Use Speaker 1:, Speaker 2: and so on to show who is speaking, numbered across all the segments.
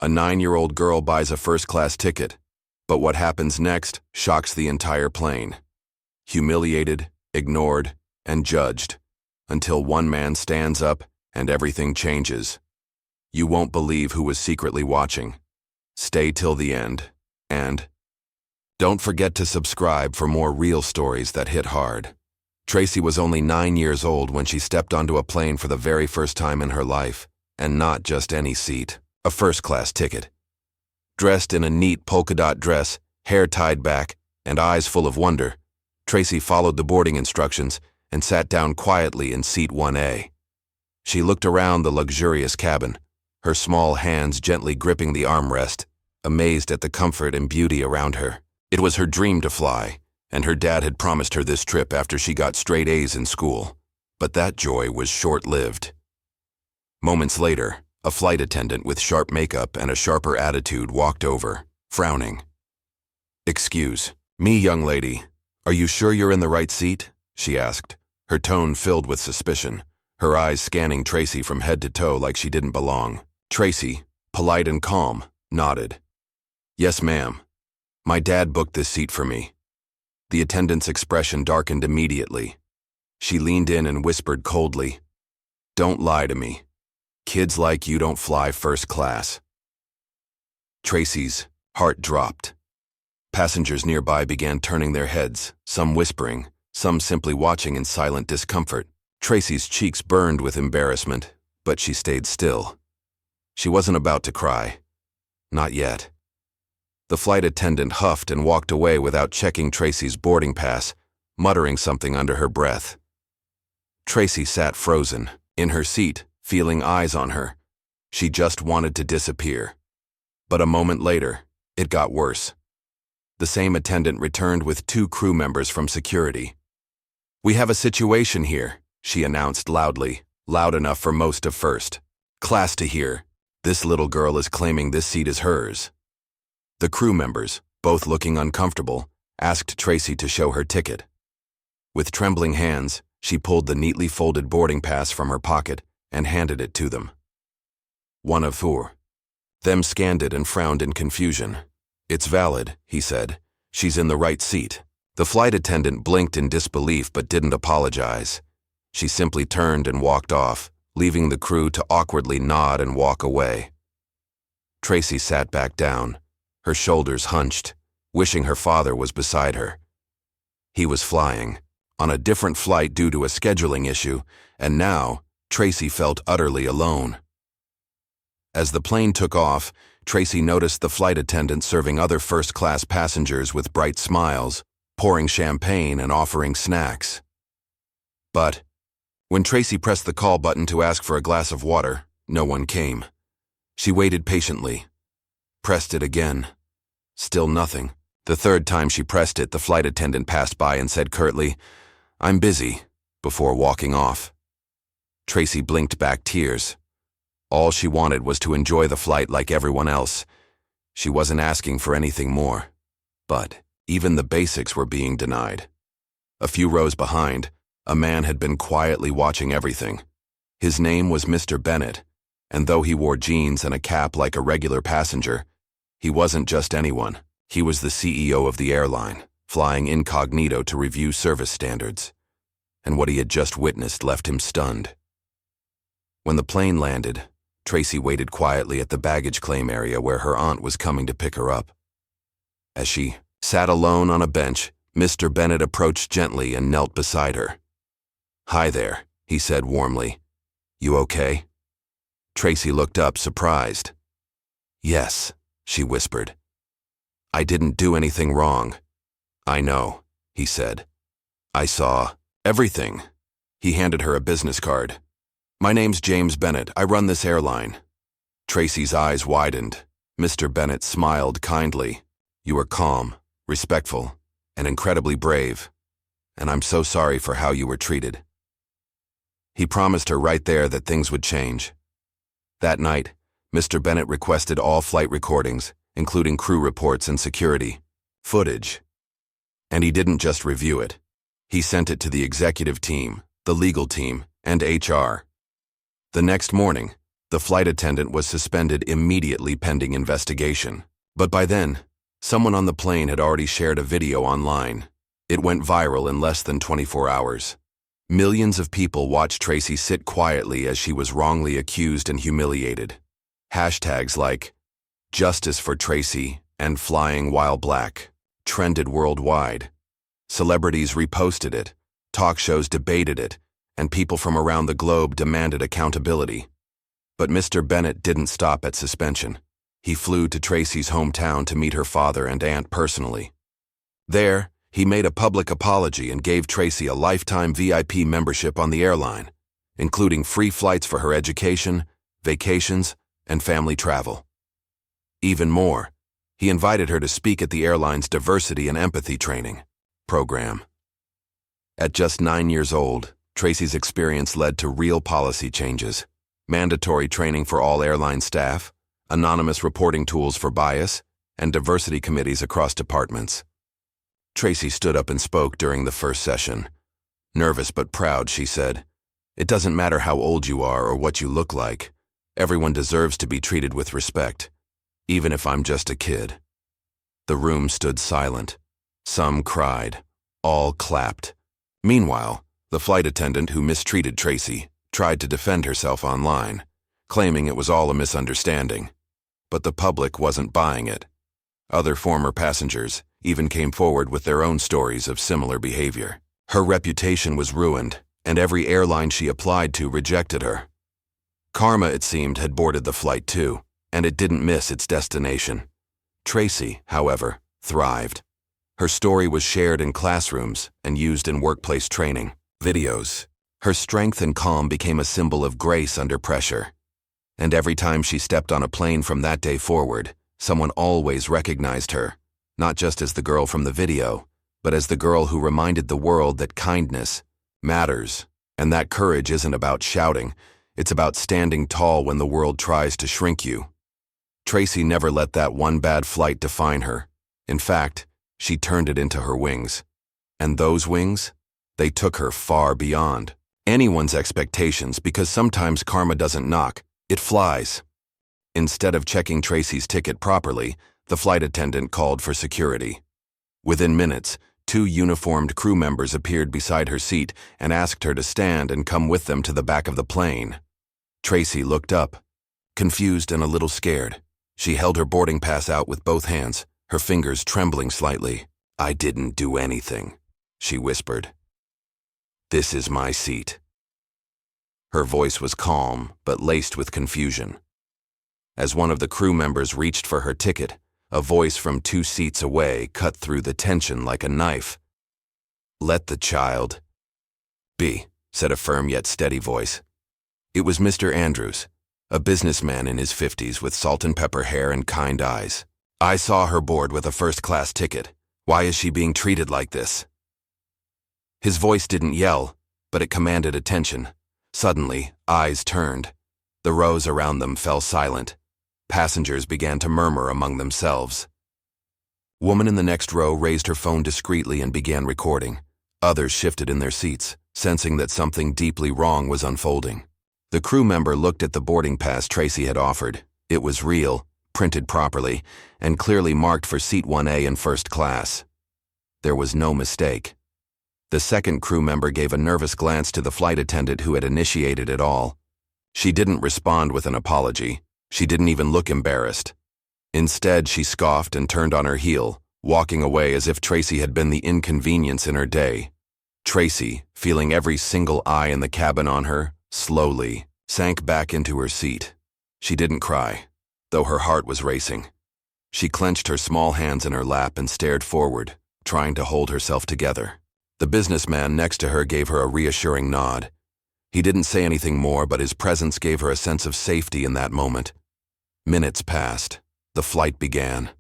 Speaker 1: A 9-year-old girl buys a first-class ticket, but what happens next shocks the entire plane. Humiliated, ignored, and judged, until one man stands up and everything changes. You won't believe who was secretly watching. Stay till the end, and don't forget to subscribe for more real stories that hit hard. Tracy was only 9 years old when she stepped onto a plane for the very first time in her life, and not just any seat, a first-class ticket. Dressed in a neat polka-dot dress, hair tied back, and eyes full of wonder, Tracy followed the boarding instructions and sat down quietly in seat 1A. She looked around the luxurious cabin, her small hands gently gripping the armrest, amazed at the comfort and beauty around her. It was her dream to fly, and her dad had promised her this trip after she got straight A's in school. But that joy was short-lived. Moments later, a flight attendant with sharp makeup and a sharper attitude walked over, frowning. "Excuse me, young lady. Are you sure you're in the right seat?" she asked, her tone filled with suspicion, her eyes scanning Tracy from head to toe like she didn't belong. Tracy, polite and calm, nodded. "Yes, ma'am. My dad booked this seat for me." The attendant's expression darkened immediately. She leaned in and whispered coldly, "Don't lie to me. Kids like you don't fly first class." Tracy's heart dropped. Passengers nearby began turning their heads, some whispering, some simply watching in silent discomfort. Tracy's cheeks burned with embarrassment, but she stayed still. She wasn't about to cry. Not yet. The flight attendant huffed and walked away without checking Tracy's boarding pass, muttering something under her breath. Tracy sat frozen, in her seat, feeling eyes on her. She just wanted to disappear. But a moment later, it got worse. The same attendant returned with 2 crew members from security. "We have a situation here," she announced loudly, loud enough for most of first class to hear. "This little girl is claiming this seat is hers." The crew members, both looking uncomfortable, asked Tracy to show her ticket. With trembling hands, she pulled the neatly folded boarding pass from her pocket and handed it to them. One of 4. Them scanned it and frowned in confusion. "It's valid," he said. "She's in the right seat." The flight attendant blinked in disbelief but didn't apologize. She simply turned and walked off, leaving the crew to awkwardly nod and walk away. Tracy sat back down, her shoulders hunched, wishing her father was beside her. He was flying, on a different flight due to a scheduling issue, and now Tracy felt utterly alone. As the plane took off, Tracy noticed the flight attendant serving other first-class passengers with bright smiles, pouring champagne and offering snacks. But when Tracy pressed the call button to ask for a glass of water, no one came. She waited patiently, pressed it again. Still nothing. The 3rd time she pressed it, the flight attendant passed by and said curtly, "I'm busy," before walking off. Tracy blinked back tears. All she wanted was to enjoy the flight like everyone else. She wasn't asking for anything more. But even the basics were being denied. A few rows behind, a man had been quietly watching everything. His name was Mr. Bennett, and though he wore jeans and a cap like a regular passenger, he wasn't just anyone. He was the CEO of the airline, flying incognito to review service standards. And what he had just witnessed left him stunned. When the plane landed, Tracy waited quietly at the baggage claim area where her aunt was coming to pick her up. As she sat alone on a bench, Mr. Bennett approached gently and knelt beside her. "Hi there," he said warmly. "You okay?" Tracy looked up, surprised. "Yes," she whispered. "I didn't do anything wrong." "I know," he said. "I saw everything." He handed her a business card. "My name's James Bennett. I run this airline." Tracy's eyes widened. Mr. Bennett smiled kindly. "You were calm, respectful, and incredibly brave, and I'm so sorry for how you were treated." He promised her right there that things would change. That night, Mr. Bennett requested all flight recordings, including crew reports and security footage. And he didn't just review it. He sent it to the executive team, the legal team, and HR. The next morning, The flight attendant was suspended immediately pending investigation. But by then, someone on the plane had already shared a video online. It went viral in less than 24 hours. Millions of people watched Tracy sit quietly as she was wrongly accused and humiliated. Hashtags like "Justice for Tracy" and "Flying While Black" trended worldwide. Celebrities reposted it, talk shows debated it, and people from around the globe demanded accountability. But Mr. Bennett didn't stop at suspension. He flew to Tracy's hometown to meet her father and aunt personally. There, he made a public apology and gave Tracy a lifetime VIP membership on the airline, including free flights for her education, vacations, and family travel. Even more, he invited her to speak at the airline's diversity and empathy training program. At just 9 years old, Tracy's experience led to real policy changes: mandatory training for all airline staff, anonymous reporting tools for bias, and diversity committees across departments. Tracy stood up and spoke during the first session. Nervous but proud, she said, "It doesn't matter how old you are or what you look like. Everyone deserves to be treated with respect, even if I'm just a kid." The room stood silent. Some cried. All clapped. Meanwhile, the flight attendant who mistreated Tracy tried to defend herself online, claiming it was all a misunderstanding. But the public wasn't buying it. Other former passengers even came forward with their own stories of similar behavior. Her reputation was ruined, and every airline she applied to rejected her. Karma, it seemed, had boarded the flight too, and it didn't miss its destination. Tracy, however, thrived. Her story was shared in classrooms and used in workplace training videos. Her strength and calm became a symbol of grace under pressure. And every time she stepped on a plane from that day forward, someone always recognized her, not just as the girl from the video, but as the girl who reminded the world that kindness matters, and that courage isn't about shouting, it's about standing tall when the world tries to shrink you. Tracy never let that one bad flight define her. In fact, she turned it into her wings. And those wings, they took her far beyond anyone's expectations, because sometimes karma doesn't knock, it flies. Instead of checking Tracy's ticket properly, the flight attendant called for security. Within minutes, 2 uniformed crew members appeared beside her seat and asked her to stand and come with them to the back of the plane. Tracy looked up, confused and a little scared. She held her boarding pass out with both hands, her fingers trembling slightly. "I didn't do anything," she whispered. "This is my seat." Her voice was calm, but laced with confusion. As one of the crew members reached for her ticket, a voice from 2 seats away cut through the tension like a knife. "Let the child be," said a firm yet steady voice. It was Mr. Andrews, a businessman in his 50s with salt and pepper hair and kind eyes. "I saw her board with a first-class ticket. Why is she being treated like this?" His voice didn't yell, but it commanded attention. Suddenly, eyes turned. The rows around them fell silent. Passengers began to murmur among themselves. Woman in the next row raised her phone discreetly and began recording. Others shifted in their seats, sensing that something deeply wrong was unfolding. The crew member looked at the boarding pass Tracy had offered. It was real, printed properly, and clearly marked for seat 1A in first class. There was no mistake. The second crew member gave a nervous glance to the flight attendant who had initiated it all. She didn't respond with an apology. She didn't even look embarrassed. Instead, she scoffed and turned on her heel, walking away as if Tracy had been the inconvenience in her day. Tracy, feeling every single eye in the cabin on her, slowly sank back into her seat. She didn't cry, though her heart was racing. She clenched her small hands in her lap and stared forward, trying to hold herself together. The businessman next to her gave her a reassuring nod. He didn't say anything more, but his presence gave her a sense of safety in that moment. Minutes passed. The flight began.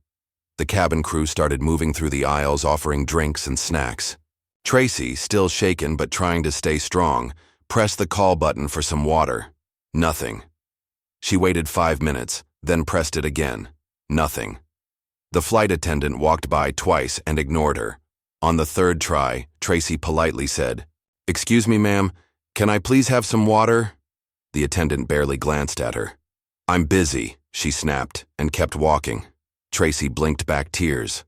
Speaker 1: The cabin crew started moving through the aisles, offering drinks and snacks. Tracy, still shaken but trying to stay strong, pressed the call button for some water. Nothing. She waited 5 minutes, then pressed it again. Nothing. The flight attendant walked by twice and ignored her. On the third try, Tracy politely said, "Excuse me, ma'am, can I please have some water?" The attendant barely glanced at her. "I'm busy," she snapped, and kept walking. Tracy blinked back tears.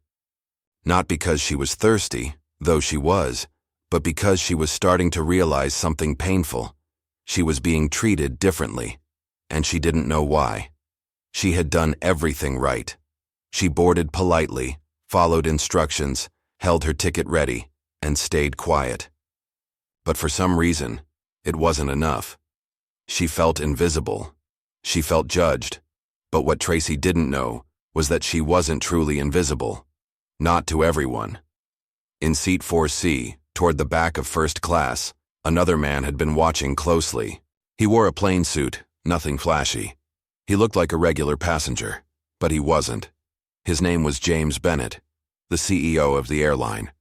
Speaker 1: Not because she was thirsty, though she was, but because she was starting to realize something painful. She was being treated differently, and she didn't know why. She had done everything right. She boarded politely, followed instructions, held her ticket ready, and stayed quiet. But for some reason, it wasn't enough. She felt invisible. She felt judged. But what Tracy didn't know was that she wasn't truly invisible. Not to everyone. In seat 4C, toward the back of first class, another man had been watching closely. He wore a plain suit, nothing flashy. He looked like a regular passenger, but he wasn't. His name was James Bennett, the CEO of the airline.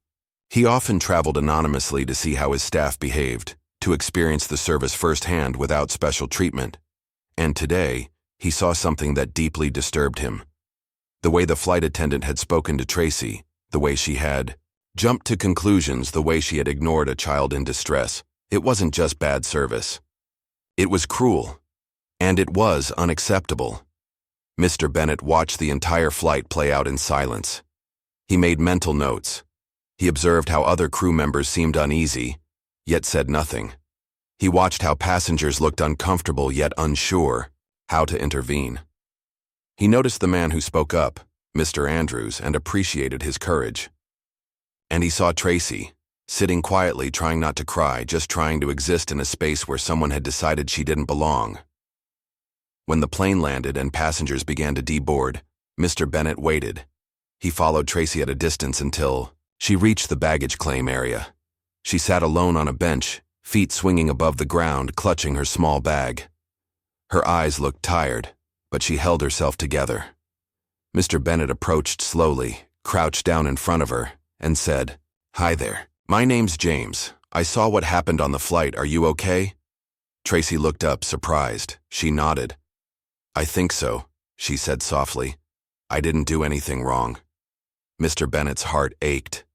Speaker 1: He often traveled anonymously to see how his staff behaved, to experience the service firsthand without special treatment. And today, he saw something that deeply disturbed him. The way the flight attendant had spoken to Tracy, the way she had jumped to conclusions, the way she had ignored a child in distress. It wasn't just bad service. It was cruel. And it was unacceptable. Mr. Bennett watched the entire flight play out in silence. He made mental notes. He observed how other crew members seemed uneasy, yet said nothing. He watched how passengers looked uncomfortable yet unsure how to intervene. He noticed the man who spoke up, Mr. Andrews, and appreciated his courage. And he saw Tracy, sitting quietly, trying not to cry, just trying to exist in a space where someone had decided she didn't belong. When the plane landed and passengers began to deboard, Mr. Bennett waited. He followed Tracy at a distance until she reached the baggage claim area. She sat alone on a bench, feet swinging above the ground, clutching her small bag. Her eyes looked tired, but she held herself together. Mr. Bennett approached slowly, crouched down in front of her, and said, "Hi there. My name's James. I saw what happened on the flight. Are you okay?" Tracy looked up, surprised. She nodded. "I think so," she said softly. "I didn't do anything wrong." Mr. Bennett's heart ached.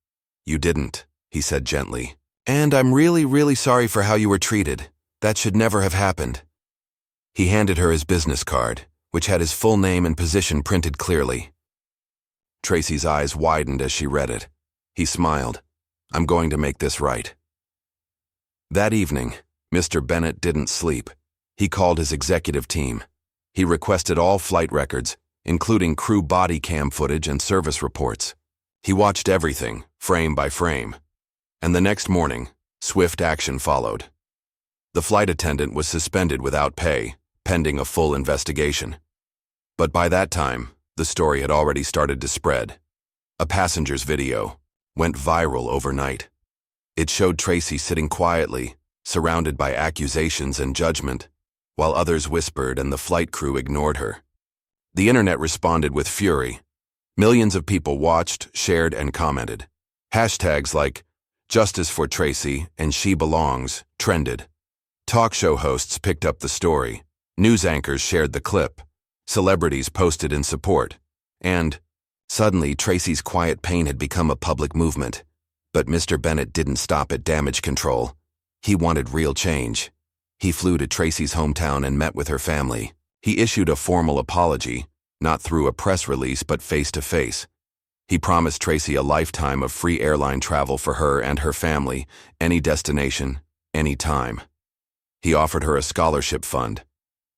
Speaker 1: "You didn't," he said gently. "And I'm really, really sorry for how you were treated. That should never have happened." He handed her his business card, which had his full name and position printed clearly. Tracy's eyes widened as she read it. He smiled. "I'm going to make this right." That evening, Mr. Bennett didn't sleep. He called his executive team. He requested all flight records, including crew body cam footage and service reports. He watched everything, frame by frame. And the next morning, swift action followed. The flight attendant was suspended without pay, pending a full investigation. But by that time, the story had already started to spread. A passenger's video went viral overnight. It showed Tracy sitting quietly, surrounded by accusations and judgment, while others whispered and the flight crew ignored her. The internet responded with fury. Millions of people watched, shared, and commented. Hashtags like "Justice for Tracy" and "She Belongs" trended. Talk show hosts picked up the story. News anchors shared the clip. Celebrities posted in support. And suddenly, Tracy's quiet pain had become a public movement. But Mr. Bennett didn't stop at damage control. He wanted real change. He flew to Tracy's hometown and met with her family. He issued a formal apology, not through a press release but face-to-face. He promised Tracy a lifetime of free airline travel for her and her family, any destination, any time. He offered her a scholarship fund.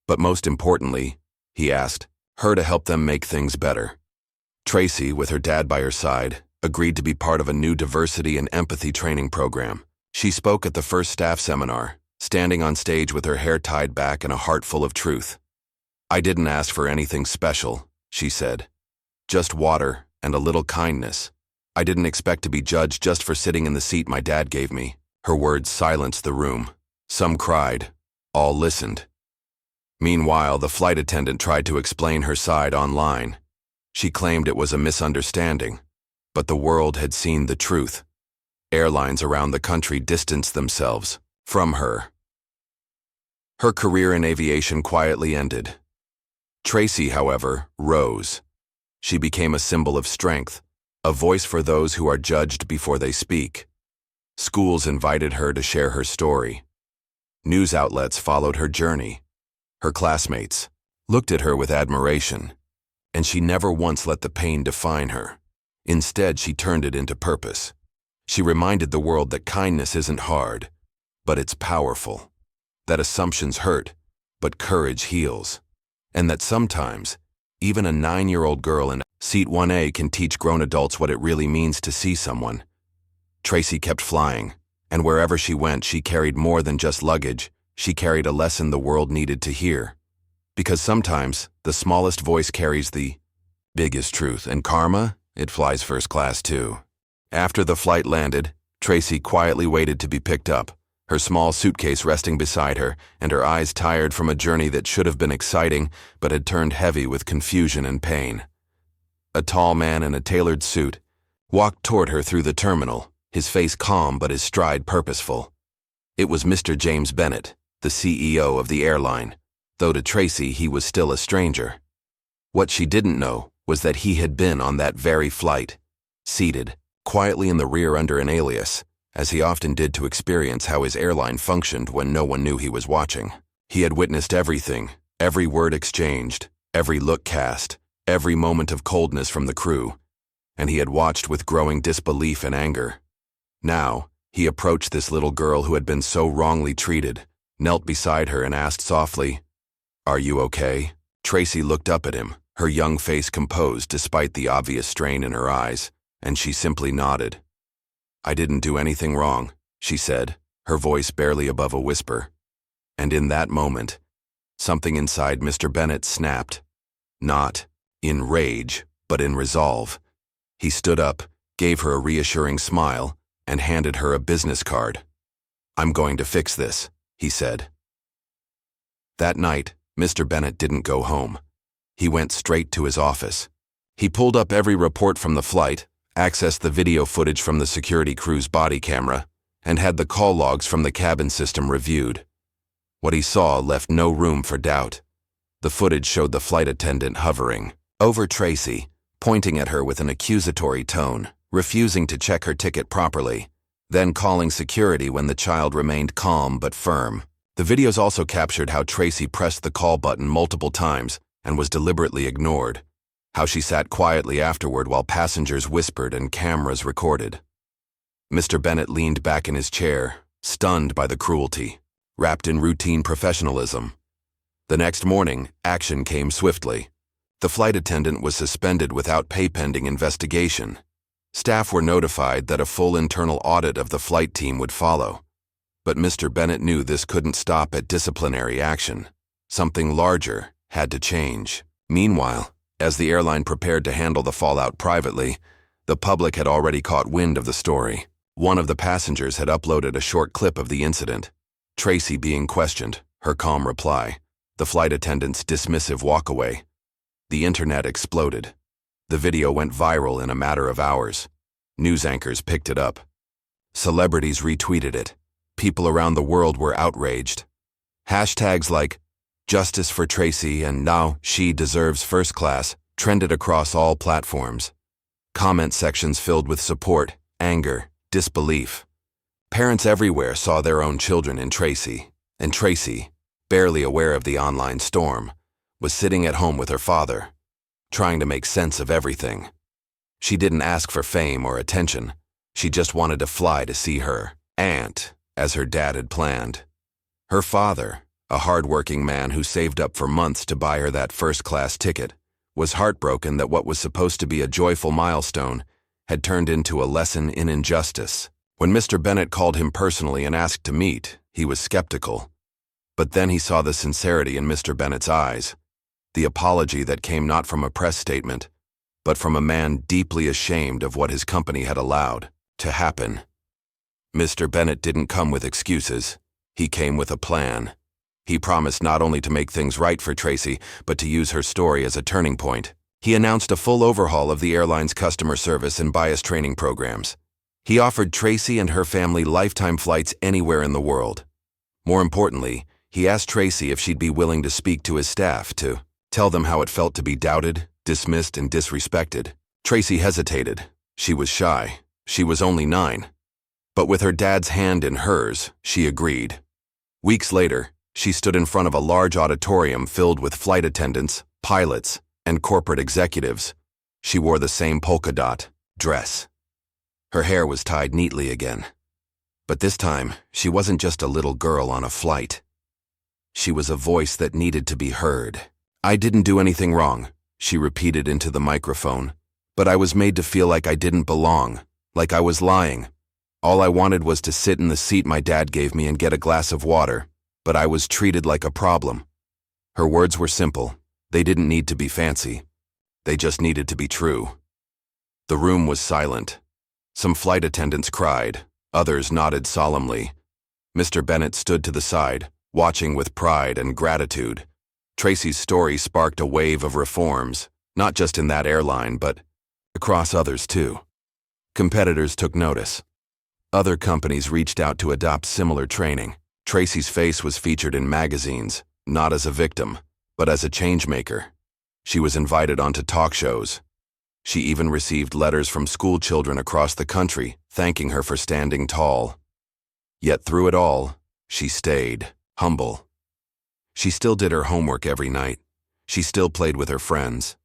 Speaker 1: But most importantly, he asked her to help them make things better. Tracy, with her dad by her side, agreed to be part of a new diversity and empathy training program. She spoke at the first staff seminar, standing on stage with her hair tied back and a heart full of truth. "I didn't ask for anything special," she said. "Just water and a little kindness. I didn't expect to be judged just for sitting in the seat my dad gave me." Her words silenced the room. Some cried. All listened. Meanwhile, the flight attendant tried to explain her side online. She claimed it was a misunderstanding, but the world had seen the truth. Airlines around the country distanced themselves from her. Her career in aviation quietly ended. Tracy, however, rose. She became a symbol of strength, a voice for those who are judged before they speak. Schools invited her to share her story. News outlets followed her journey. Her classmates, looked at her with admiration, and she never once let the pain define her. Instead, she turned it into purpose. She reminded the world that kindness isn't hard, but it's powerful. That assumptions hurt, but courage heals. And that sometimes, even a 9-year-old girl in Seat 1A can teach grown adults what it really means to see someone. Tracy kept flying, and wherever she went, she carried more than just luggage. She carried a lesson the world needed to hear. Because sometimes, the smallest voice carries the biggest truth, and karma, it flies first class too. After the flight landed, Tracy quietly waited to be picked up, her small suitcase resting beside her, and her eyes tired from a journey that should have been exciting but had turned heavy with confusion and pain. A tall man in a tailored suit walked toward her through the terminal, his face calm but his stride purposeful. It was Mr. James Bennett, the CEO of the airline, though to Tracy he was still a stranger. What she didn't know was that he had been on that very flight, seated quietly in the rear under an alias, as he often did to experience how his airline functioned when no one knew he was watching. He had witnessed everything, every word exchanged, every look cast, every moment of coldness from the crew, and he had watched with growing disbelief and anger. Now, he approached this little girl who had been so wrongly treated, knelt beside her and asked softly, "Are you okay?" Tracy looked up at him, her young face composed despite the obvious strain in her eyes, and she simply nodded. "I didn't do anything wrong," she said, her voice barely above a whisper. And in that moment, something inside Mr. Bennett snapped. Not in rage, but in resolve. He stood up, gave her a reassuring smile, and handed her a business card. "I'm going to fix this," he said. That night, Mr. Bennett didn't go home. He went straight to his office. He pulled up every report from the flight, accessed the video footage from the security crew's body camera, and had the call logs from the cabin system reviewed. What he saw left no room for doubt. The footage showed the flight attendant hovering over Tracy, pointing at her with an accusatory tone, refusing to check her ticket properly, then calling security when the child remained calm but firm. The videos also captured how Tracy pressed the call button multiple times and was deliberately ignored, how she sat quietly afterward while passengers whispered and cameras recorded. Mr. Bennett leaned back in his chair, stunned by the cruelty, wrapped in routine professionalism. The next morning, action came swiftly. The flight attendant was suspended without pay pending investigation. Staff were notified that a full internal audit of the flight team would follow. But Mr. Bennett knew this couldn't stop at disciplinary action. Something larger had to change. Meanwhile, as the airline prepared to handle the fallout privately, the public had already caught wind of the story. One of the passengers had uploaded a short clip of the incident. Tracy being questioned, her calm reply, the flight attendant's dismissive walkaway. The internet exploded. The video went viral in a matter of hours. News anchors picked it up. Celebrities retweeted it. People around the world were outraged. Hashtags like "Justice for Tracy" and "Now she deserves first class" trended across all platforms. Comment sections filled with support, anger, disbelief. Parents everywhere saw their own children in Tracy, and Tracy, barely aware of the online storm, was sitting at home with her father, trying to make sense of everything. She didn't ask for fame or attention. She just wanted to fly to see her aunt, as her dad had planned. Her father, a hard-working man who saved up for months to buy her that first-class ticket, was heartbroken that what was supposed to be a joyful milestone had turned into a lesson in injustice. When Mr. Bennett called him personally and asked to meet, he was skeptical. But then he saw the sincerity in Mr. Bennett's eyes, the apology that came not from a press statement, but from a man deeply ashamed of what his company had allowed to happen. Mr. Bennett didn't come with excuses. He came with a plan. He promised not only to make things right for Tracy, but to use her story as a turning point. He announced a full overhaul of the airline's customer service and bias training programs. He offered Tracy and her family lifetime flights anywhere in the world. More importantly, he asked Tracy if she'd be willing to speak to his staff to tell them how it felt to be doubted, dismissed, and disrespected. Tracy hesitated. She was shy. She was only 9. But with her dad's hand in hers, she agreed. Weeks later, She stood in front of a large auditorium filled with flight attendants, pilots, and corporate executives. She wore the same polka dot dress. Her hair was tied neatly again. But this time, she wasn't just a little girl on a flight. She was a voice that needed to be heard. "I didn't do anything wrong," she repeated into the microphone, "but I was made to feel like I didn't belong, like I was lying. All I wanted was to sit in the seat my dad gave me and get a glass of water, but I was treated like a problem." Her words were simple. They didn't need to be fancy. They just needed to be true. The room was silent. Some flight attendants cried. Others nodded solemnly. Mr. Bennett stood to the side, watching with pride and gratitude. Tracy's story sparked a wave of reforms, not just in that airline, but across others too. Competitors took notice. Other companies reached out to adopt similar training. Tracy's face was featured in magazines, not as a victim, but as a changemaker. She was invited onto talk shows. She even received letters from school children across the country, thanking her for standing tall. Yet through it all, she stayed humble. She still did her homework every night. She still played with her friends.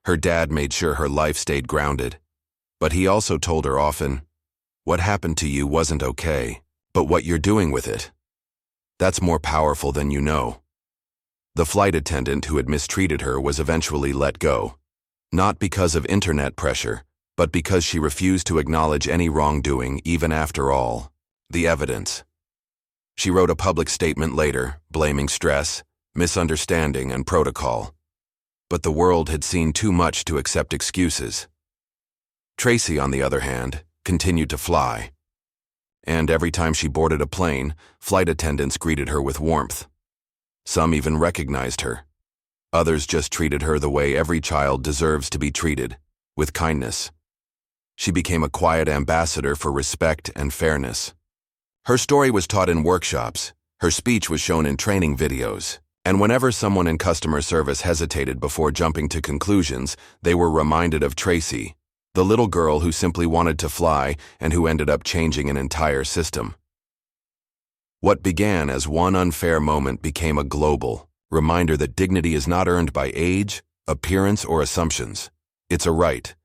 Speaker 1: Her dad made sure her life stayed grounded. But he also told her often, "What happened to you wasn't okay, but what you're doing with it, that's more powerful than you know." The flight attendant who had mistreated her was eventually let go. Not because of internet pressure, but because she refused to acknowledge any wrongdoing even after all the evidence. She wrote a public statement later, blaming stress, misunderstanding, and protocol. But the world had seen too much to accept excuses. Tracy, on the other hand, continued to fly. And every time she boarded a plane, flight attendants greeted her with warmth. Some even recognized her. Others just treated her the way every child deserves to be treated, with kindness. She became a quiet ambassador for respect and fairness. Her story was taught in workshops, her speech was shown in training videos, and whenever someone in customer service hesitated before jumping to conclusions, they were reminded of Tracy, the little girl who simply wanted to fly and who ended up changing an entire system. What began as one unfair moment became a global reminder that dignity is not earned by age, appearance, or assumptions. It's a right,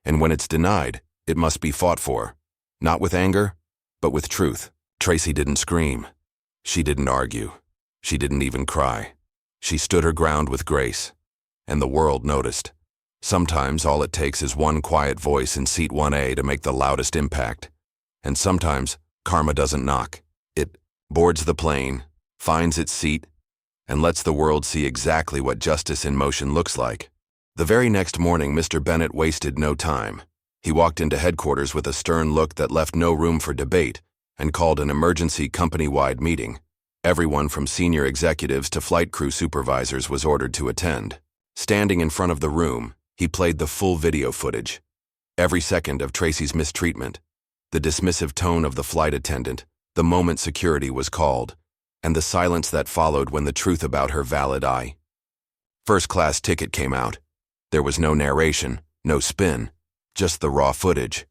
Speaker 1: and when it's denied, it must be fought for, not with anger, but with truth. Tracy didn't scream. She didn't argue. She didn't even cry. She stood her ground with grace, and the world noticed. Sometimes all it takes is one quiet voice in seat 1A to make the loudest impact. And sometimes karma doesn't knock. It boards the plane, finds its seat, and lets the world see exactly what justice in motion looks like. The very next morning, Mr. Bennett wasted no time. He walked into headquarters with a stern look that left no room for debate and called an emergency company-wide meeting. Everyone from senior executives to flight crew supervisors was ordered to attend. Standing in front of the room, he played the full video footage. Every second of Tracy's mistreatment, the dismissive tone of the flight attendant, the moment security was called, and the silence that followed when the truth about her valid first-class ticket came out. There was no narration, no spin, just the raw footage.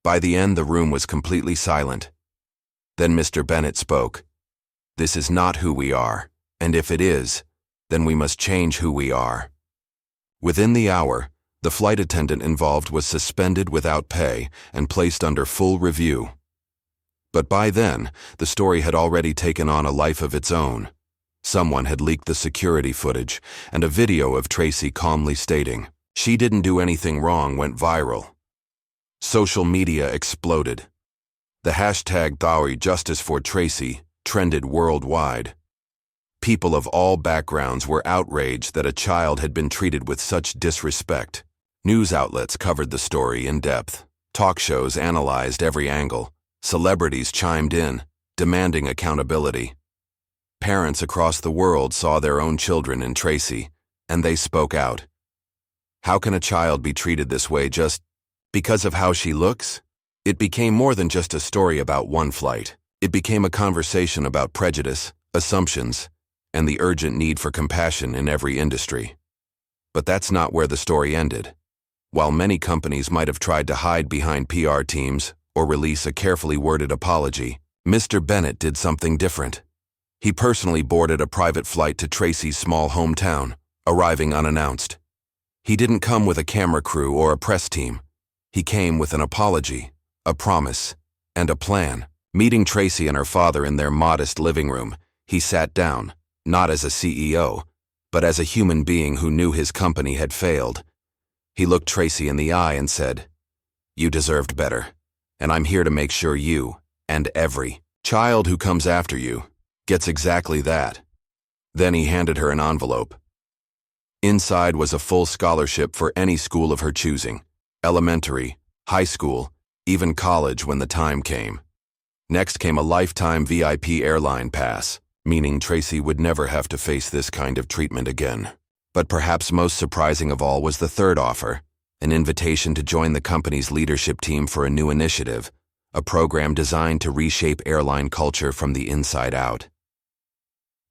Speaker 1: By the end, the room was completely silent. Then Mr. Bennett spoke. "This is not who we are, and if it is, then we must change who we are." Within the hour, the flight attendant involved was suspended without pay and placed under full review. But by then, the story had already taken on a life of its own. Someone had leaked the security footage, and a video of Tracy calmly stating, "She didn't do anything wrong," went viral. Social media exploded. The hashtag #JusticeForTracy trended worldwide. People of all backgrounds were outraged that a child had been treated with such disrespect. News outlets covered the story in depth. Talk shows analyzed every angle. Celebrities chimed in, demanding accountability. Parents across the world saw their own children in Tracy, and they spoke out. How can a child be treated this way just because of how she looks? It became more than just a story about one flight. It became a conversation about prejudice, assumptions, and the urgent need for compassion in every industry. But that's not where the story ended. While many companies might have tried to hide behind PR teams or release a carefully worded apology, Mr. Bennett did something different. He personally boarded a private flight to Tracy's small hometown, arriving unannounced. He didn't come with a camera crew or a press team. He came with an apology, a promise, and a plan. Meeting Tracy and her father in their modest living room, he sat down, not as a CEO, but as a human being who knew his company had failed. He looked Tracy in the eye and said, "You deserved better, and I'm here to make sure you, and every child who comes after you, gets exactly that." Then he handed her an envelope. Inside was a full scholarship for any school of her choosing, elementary, high school, even college when the time came. Next came a lifetime VIP airline pass, meaning Tracy would never have to face this kind of treatment again. But perhaps most surprising of all was the third offer, an invitation to join the company's leadership team for a new initiative, a program designed to reshape airline culture from the inside out.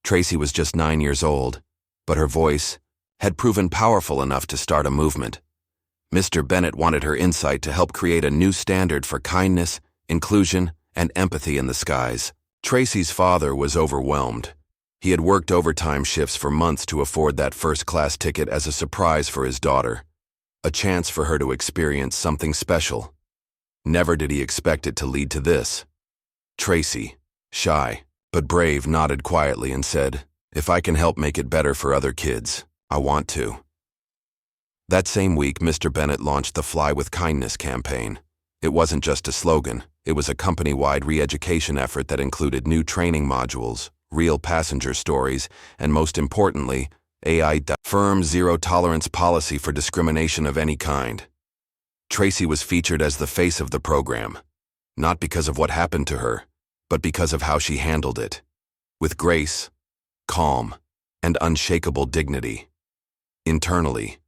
Speaker 1: Tracy was just 9 years old, but her voice had proven powerful enough to start a movement. Mr. Bennett wanted her insight to help create a new standard for kindness, inclusion, and empathy in the skies. Tracy's father was overwhelmed. He had worked overtime shifts for months to afford that first-class ticket as a surprise for his daughter, a chance for her to experience something special. Never did he expect it to lead to this. Tracy, shy but brave, nodded quietly and said, "If I can help make it better for other kids, I want to." That same week, Mr. Bennett launched the Fly with Kindness campaign. It wasn't just a slogan, it was a company-wide re-education effort that included new training modules, real passenger stories, and most importantly, AI firm zero-tolerance policy for discrimination of any kind. Tracy was featured as the face of the program, not because of what happened to her, but because of how she handled it. With grace, calm, and unshakable dignity. Internally,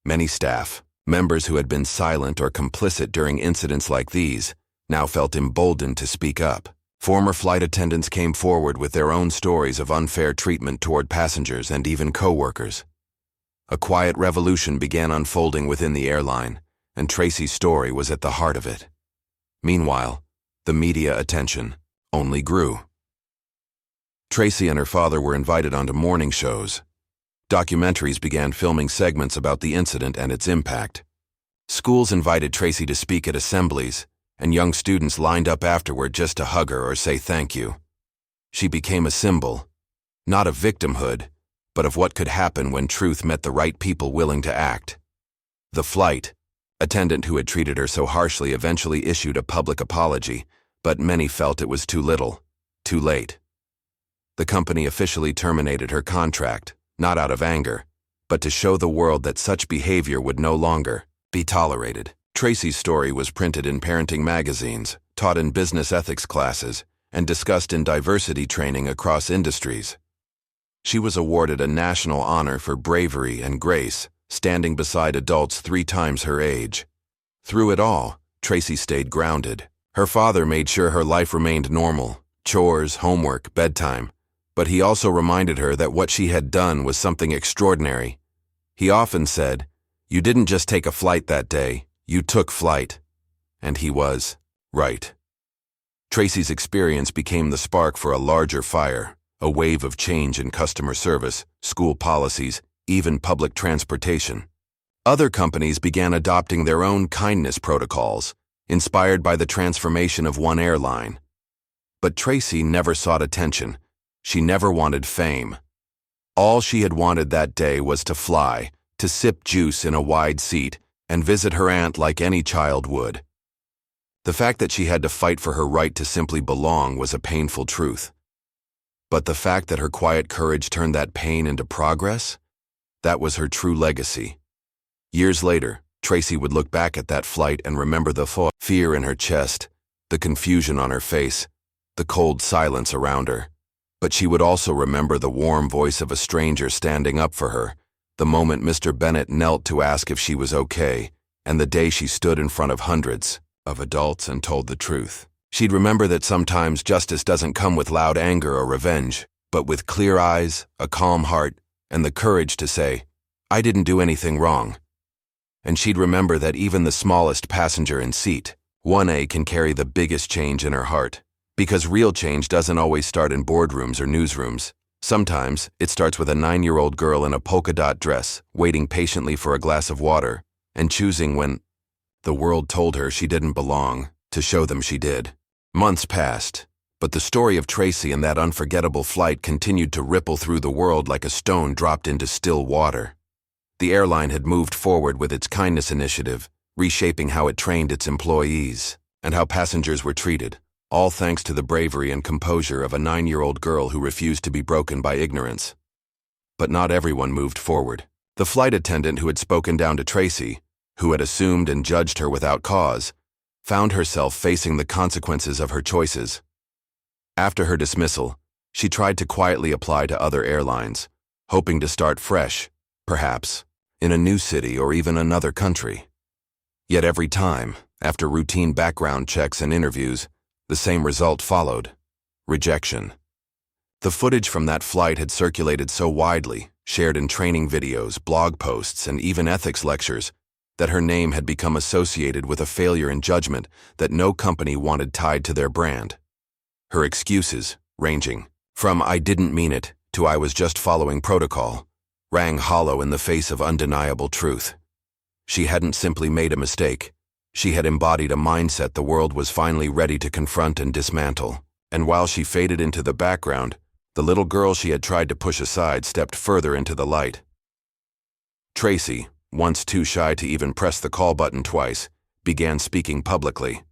Speaker 1: many staff members who had been silent or complicit during incidents like these now felt emboldened to speak up. Former flight attendants came forward with their own stories of unfair treatment toward passengers and even co-workers. A quiet revolution began unfolding within the airline, and Tracy's story was at the heart of it. Meanwhile, the media attention only grew. Tracy and her father were invited onto morning shows. Documentaries began filming segments about the incident and its impact. Schools invited Tracy to speak at assemblies, and young students lined up afterward just to hug her or say thank you. She became a symbol, not of victimhood, but of what could happen when truth met the right people willing to act. The flight attendant who had treated her so harshly eventually issued a public apology, but many felt it was too little, too late. The company officially terminated her contract, not out of anger, but to show the world that such behavior would no longer be tolerated. Tracy's story was printed in parenting magazines, taught in business ethics classes, and discussed in diversity training across industries. She was awarded a national honor for bravery and grace, standing beside adults 3 times her age. Through it all, Tracy stayed grounded. Her father made sure her life remained normal, chores, homework, bedtime, but he also reminded her that what she had done was something extraordinary. He often said, "You didn't just take a flight that day, you took flight." And he was right. Tracy's experience became the spark for a larger fire, a wave of change in customer service, school policies, even public transportation. Other companies began adopting their own kindness protocols, inspired by the transformation of one airline. But Tracy never sought attention. She never wanted fame. All she had wanted that day was to fly, to sip juice in a wide seat, and visit her aunt like any child would. The fact that she had to fight for her right to simply belong was a painful truth. But the fact that her quiet courage turned that pain into progress, that was her true legacy. Years later, Tracy would look back at that flight and remember the fear in her chest, the confusion on her face, the cold silence around her. But she would also remember the warm voice of a stranger standing up for her, the moment Mr. Bennett knelt to ask if she was okay, and the day she stood in front of hundreds of adults and told the truth. She'd remember that sometimes justice doesn't come with loud anger or revenge, but with clear eyes, a calm heart, and the courage to say, "I didn't do anything wrong." And she'd remember that even the smallest passenger in seat 1A can carry the biggest change in her heart. Because real change doesn't always start in boardrooms or newsrooms. Sometimes it starts with a 9-year-old girl in a polka dot dress, waiting patiently for a glass of water, and choosing when the world told her she didn't belong, to show them she did. Months passed, but the story of Tracy and that unforgettable flight continued to ripple through the world like a stone dropped into still water. The airline had moved forward with its kindness initiative, reshaping how it trained its employees and how passengers were treated, all thanks to the bravery and composure of a 9-year-old girl who refused to be broken by ignorance. But not everyone moved forward. The flight attendant who had spoken down to Tracy, who had assumed and judged her without cause, found herself facing the consequences of her choices. After her dismissal, she tried to quietly apply to other airlines, hoping to start fresh, perhaps, in a new city or even another country. Yet every time, after routine background checks and interviews, the same result followed: rejection. The footage from that flight had circulated so widely, shared in training videos, blog posts, and even ethics lectures, that her name had become associated with a failure in judgment that no company wanted tied to their brand. Her excuses, ranging from "I didn't mean it" to "I was just following protocol," rang hollow in the face of undeniable truth. She hadn't simply made a mistake. She had embodied a mindset the world was finally ready to confront and dismantle. And while she faded into the background, the little girl she had tried to push aside stepped further into the light. Tracy, once too shy to even press the call button twice, began speaking publicly.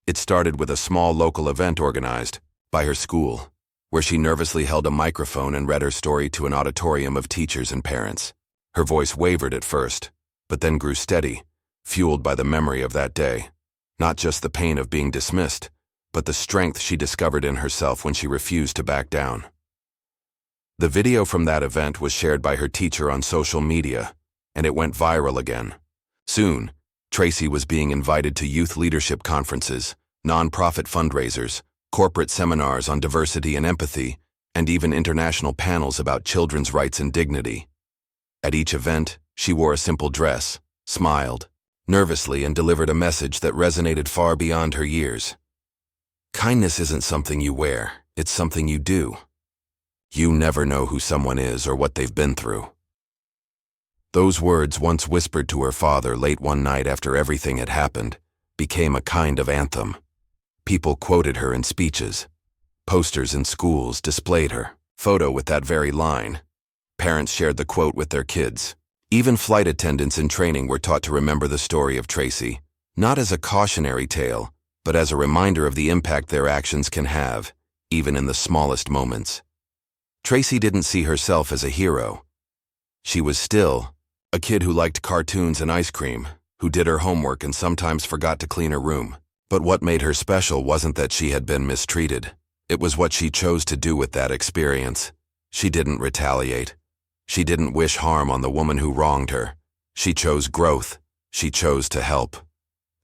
Speaker 1: It started with a small local event organized by her school, where she nervously held a microphone and read her story to an auditorium of teachers and parents. Her voice wavered at first, but then grew steady, fueled by the memory of that day. Not just the pain of being dismissed, but the strength she discovered in herself when she refused to back down. The video from that event was shared by her teacher on social media, and it went viral again. Soon, Tracy was being invited to youth leadership conferences, nonprofit fundraisers, corporate seminars on diversity and empathy, and even international panels about children's rights and dignity. At each event, she wore a simple dress, smiled nervously, and delivered a message that resonated far beyond her years. Kindness isn't something you wear, it's something you do. You never know who someone is or what they've been through. Those words, once whispered to her father late one night after everything had happened, became a kind of anthem. People quoted her in speeches. Posters in schools displayed her photo with that very line. Parents shared the quote with their kids. Even flight attendants in training were taught to remember the story of Tracy, not as a cautionary tale, but as a reminder of the impact their actions can have, even in the smallest moments. Tracy didn't see herself as a hero. She was still a kid who liked cartoons and ice cream, who did her homework and sometimes forgot to clean her room. But what made her special wasn't that she had been mistreated. It was what she chose to do with that experience. She didn't retaliate. She didn't wish harm on the woman who wronged her. She chose growth. She chose to help.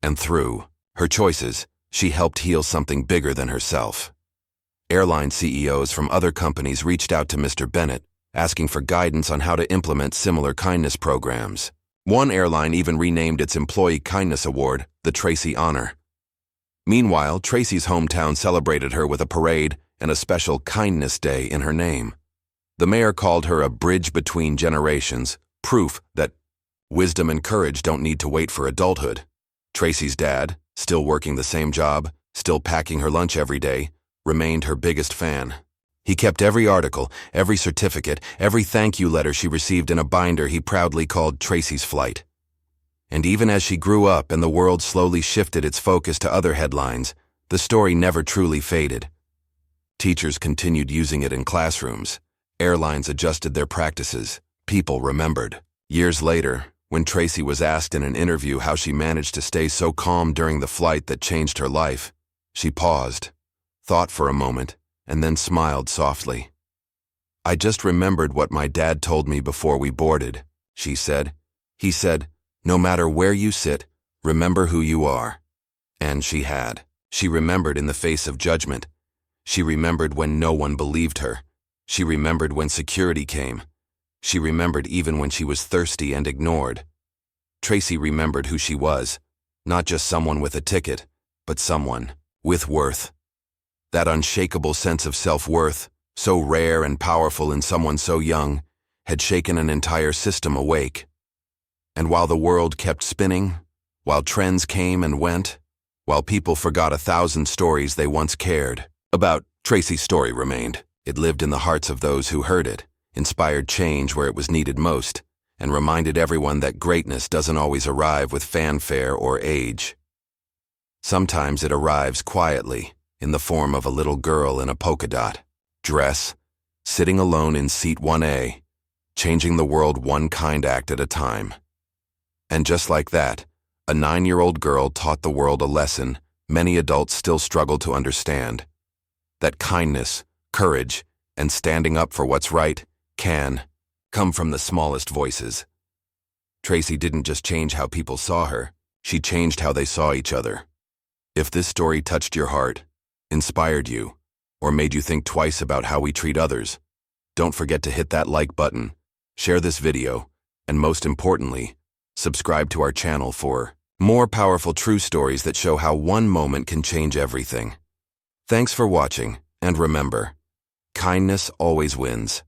Speaker 1: And through her choices, she helped heal something bigger than herself. Airline CEOs from other companies reached out to Mr. Bennett, asking for guidance on how to implement similar kindness programs. One airline even renamed its Employee Kindness Award the Tracy Honor. Meanwhile, Tracy's hometown celebrated her with a parade and a special Kindness Day in her name. The mayor called her a bridge between generations, proof that wisdom and courage don't need to wait for adulthood. Tracy's dad, still working the same job, still packing her lunch every day, remained her biggest fan. He kept every article, every certificate, every thank you letter she received in a binder he proudly called Tracy's Flight. And even as she grew up and the world slowly shifted its focus to other headlines, the story never truly faded. Teachers continued using it in classrooms. Airlines adjusted their practices. People remembered. Years later, when Tracy was asked in an interview how she managed to stay so calm during the flight that changed her life, she paused, thought for a moment, and then smiled softly. "I just remembered what my dad told me before we boarded," she said. "He said, 'No matter where you sit, remember who you are.'" And she had. She remembered in the face of judgment. She remembered when no one believed her. She remembered when security came. She remembered even when she was thirsty and ignored. Tracy remembered who she was, not just someone with a ticket, but someone with worth. That unshakable sense of self-worth, so rare and powerful in someone so young, had shaken an entire system awake. And while the world kept spinning, while trends came and went, while people forgot 1,000 stories they once cared about, Tracy's story remained. It lived in the hearts of those who heard it, inspired change where it was needed most, and reminded everyone that greatness doesn't always arrive with fanfare or age. Sometimes it arrives quietly, in the form of a little girl in a polka dot dress, sitting alone in seat 1A, changing the world one kind act at a time. And just like that, a 9-year-old girl taught the world a lesson many adults still struggle to understand: that kindness, courage, and standing up for what's right can come from the smallest voices. Tracy didn't just change how people saw her, she changed how they saw each other. If this story touched your heart, inspired you, or made you think twice about how we treat others, don't forget to hit that like button, share this video, and most importantly, subscribe to our channel for more powerful true stories that show how one moment can change everything. Thanks for watching, and remember, kindness always wins.